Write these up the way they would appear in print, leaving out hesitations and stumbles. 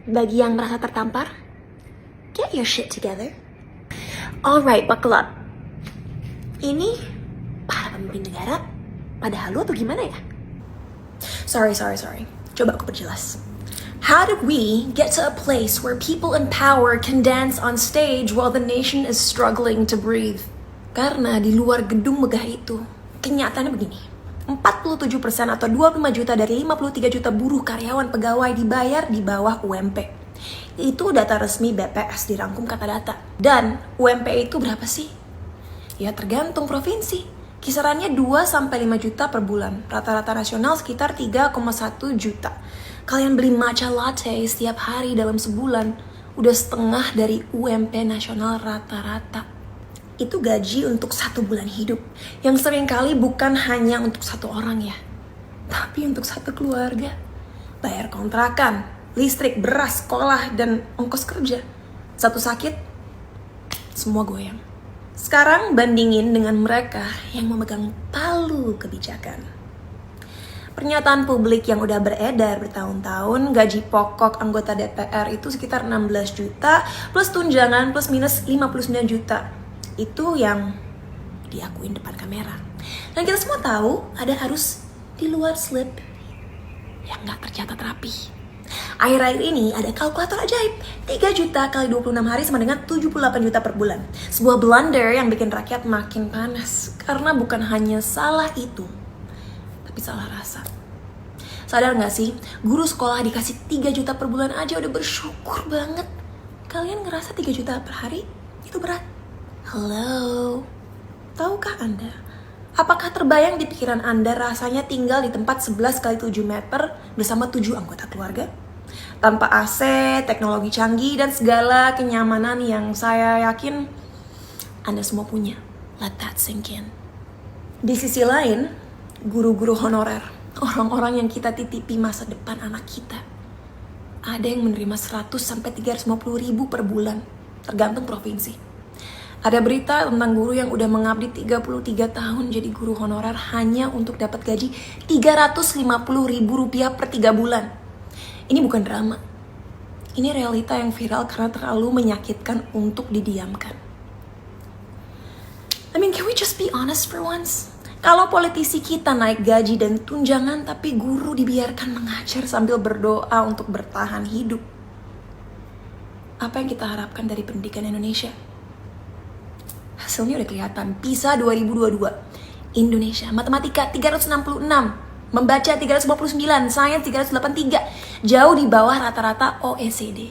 Bagi yang merasa tertampar, get your shit together. Alright, buckle up. Ini para pemimpin negara pada halu atau gimana ya? Sorry. Coba aku perjelas. How did we get to a place where people in power can dance on stage while the nation is struggling to breathe? Karena di luar gedung megah itu, kenyataannya begini. 47% atau 25 juta dari 53 juta buruh karyawan pegawai dibayar di bawah UMP. Itu data resmi BPS dirangkum kata data. Dan UMP itu berapa sih? Ya tergantung provinsi. Kisarannya 2-5 juta per bulan. Rata-rata nasional sekitar 3,1 juta. Kalian beli matcha latte setiap hari dalam sebulan, udah setengah dari UMP nasional rata-rata. Itu gaji untuk 1 bulan hidup, yang seringkali bukan hanya untuk 1 orang ya, tapi untuk 1 keluarga. Bayar kontrakan, listrik, beras, sekolah, dan ongkos kerja. Satu sakit, semua goyang. Sekarang bandingin dengan mereka yang memegang palu kebijakan. Pernyataan publik yang udah beredar bertahun-tahun, gaji pokok anggota DPR itu sekitar 16 juta, plus tunjangan plus minus 59 juta. Itu yang diakuin depan kamera. Dan kita semua tahu ada harus di luar slip yang gak tercatat rapi. Akhir-akhir ini ada kalkulator ajaib. 3 juta kali 26 hari sama dengan 78 juta per bulan. Sebuah blunder yang bikin rakyat makin panas. Karena bukan hanya salah itu, tapi salah rasa. Sadar gak sih, guru sekolah dikasih 3 juta per bulan aja udah bersyukur banget. Kalian ngerasa 3 juta per hari itu berat? Halo, tahukah Anda? Apakah terbayang di pikiran Anda rasanya tinggal di tempat 11 kali 7 meter bersama 7 anggota keluarga? Tanpa AC, teknologi canggih, dan segala kenyamanan yang saya yakin Anda semua punya. Let that sink in. Di sisi lain, guru-guru honorer, orang-orang yang kita titipi masa depan anak kita, ada yang menerima 100-350 ribu per bulan, tergantung provinsi. Ada berita tentang guru yang udah mengabdi 33 tahun jadi guru honorer hanya untuk dapat gaji 350 ribu rupiah per 3 bulan. Ini bukan drama. Ini realita yang viral karena terlalu menyakitkan untuk didiamkan. I mean, can we just be honest for once? Kalau politisi kita naik gaji dan tunjangan tapi guru dibiarkan mengajar sambil berdoa untuk bertahan hidup, apa yang kita harapkan dari pendidikan Indonesia? Hasilnya udah kelihatan. PISA 2022. Indonesia, matematika 366, membaca 359, sains 383, jauh di bawah rata-rata OECD.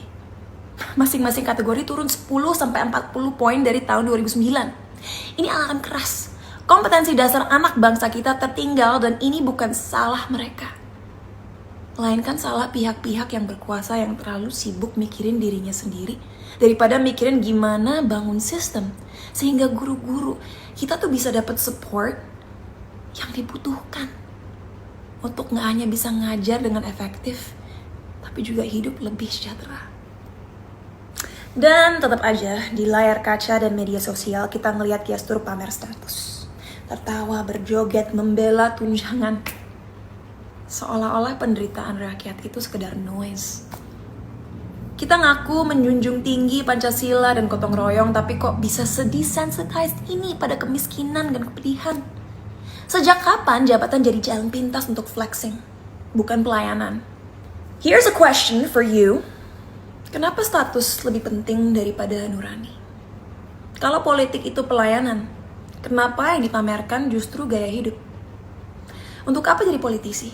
Masing-masing kategori turun 10-40 poin dari tahun 2009. Ini akan keras. Kompetensi dasar anak bangsa kita tertinggal dan ini bukan salah mereka, melainkan salah pihak-pihak yang berkuasa yang terlalu sibuk mikirin dirinya sendiri daripada mikirin gimana bangun sistem sehingga guru-guru kita tuh bisa dapat support yang dibutuhkan untuk gak hanya bisa ngajar dengan efektif tapi juga hidup lebih sejahtera. Dan tetap aja di layar kaca dan media sosial kita ngelihat gestur pamer status, tertawa, berjoget, membela tunjangan, seolah-olah penderitaan rakyat itu sekedar noise. Kita ngaku menjunjung tinggi Pancasila dan gotong royong, tapi kok bisa sedesensitized ini pada kemiskinan dan kepedihan? Sejak kapan jabatan jadi jalan pintas untuk flexing, bukan pelayanan? Here's a question for you. Kenapa status lebih penting daripada nurani? Kalau politik itu pelayanan, kenapa yang dipamerkan justru gaya hidup? Untuk apa jadi politisi?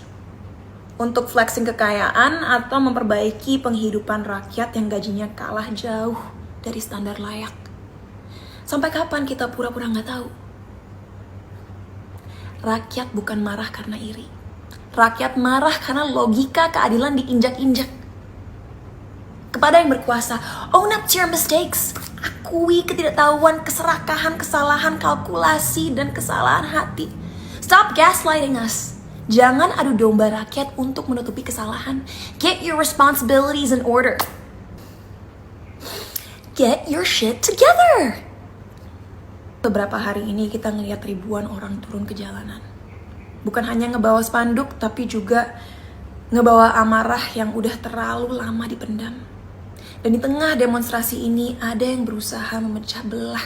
Untuk flexing kekayaan atau memperbaiki penghidupan rakyat yang gajinya kalah jauh dari standar layak? Sampai kapan kita pura-pura nggak tahu? Rakyat bukan marah karena iri. Rakyat marah karena logika keadilan diinjak-injak. Kepada yang berkuasa, own up to your mistakes. Akui ketidaktahuan, keserakahan, kesalahan, kalkulasi, dan kesalahan hati. Stop gaslighting us. Jangan adu domba rakyat untuk menutupi kesalahan. Get your responsibilities in order. Get your shit together. Beberapa hari ini kita ngeliat ribuan orang turun ke jalanan. Bukan hanya ngebawa spanduk, tapi juga Ngebawa amarah yang udah terlalu lama dipendam. Dan di tengah demonstrasi ini ada yang berusaha memecah belah.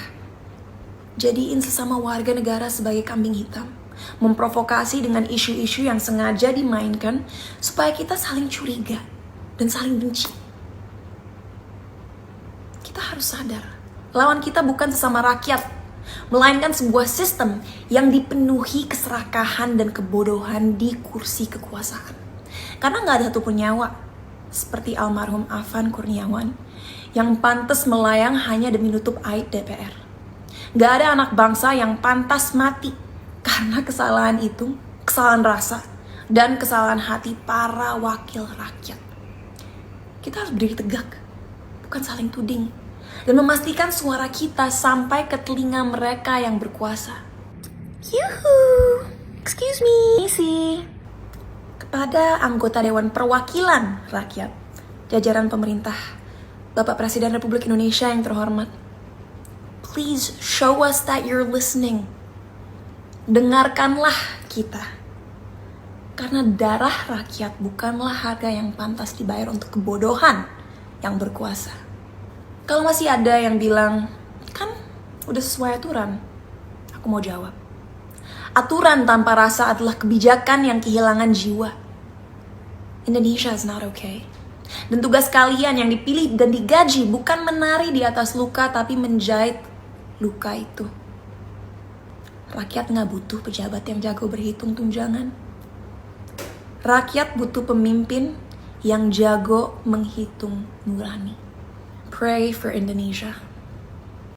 Jadiin sesama warga negara sebagai kambing hitam. Memprovokasi dengan isu-isu yang sengaja dimainkan supaya kita saling curiga dan saling benci. Kita harus sadar, lawan kita bukan sesama rakyat, melainkan sebuah sistem yang dipenuhi keserakahan dan kebodohan di kursi kekuasaan. Karena gak ada satupun nyawa, seperti almarhum Afan Kurniawan, yang pantas melayang hanya demi nutup aib DPR. Gak ada anak bangsa yang pantas mati karena kesalahan itu, kesalahan rasa, dan kesalahan hati para wakil rakyat. Kita harus berdiri tegak, bukan saling tuding, dan memastikan suara kita sampai ke telinga mereka yang berkuasa. Yuhu, excuse me, Misi. Kepada anggota Dewan Perwakilan Rakyat, jajaran pemerintah, Bapak Presiden Republik Indonesia yang terhormat, please show us that you're listening. Dengarkanlah kita. Karena darah rakyat bukanlah harga yang pantas dibayar untuk kebodohan yang berkuasa. Kalau masih ada yang bilang, kan udah sesuai aturan, aku mau jawab. Aturan tanpa rasa adalah kebijakan yang kehilangan jiwa. Indonesia is not okay. Dan tugas kalian yang dipilih dan digaji bukan menari di atas luka, tapi menjahit luka itu. Rakyat gak butuh pejabat yang jago berhitung tunjangan. Rakyat butuh pemimpin yang jago menghitung nurani. Pray for Indonesia.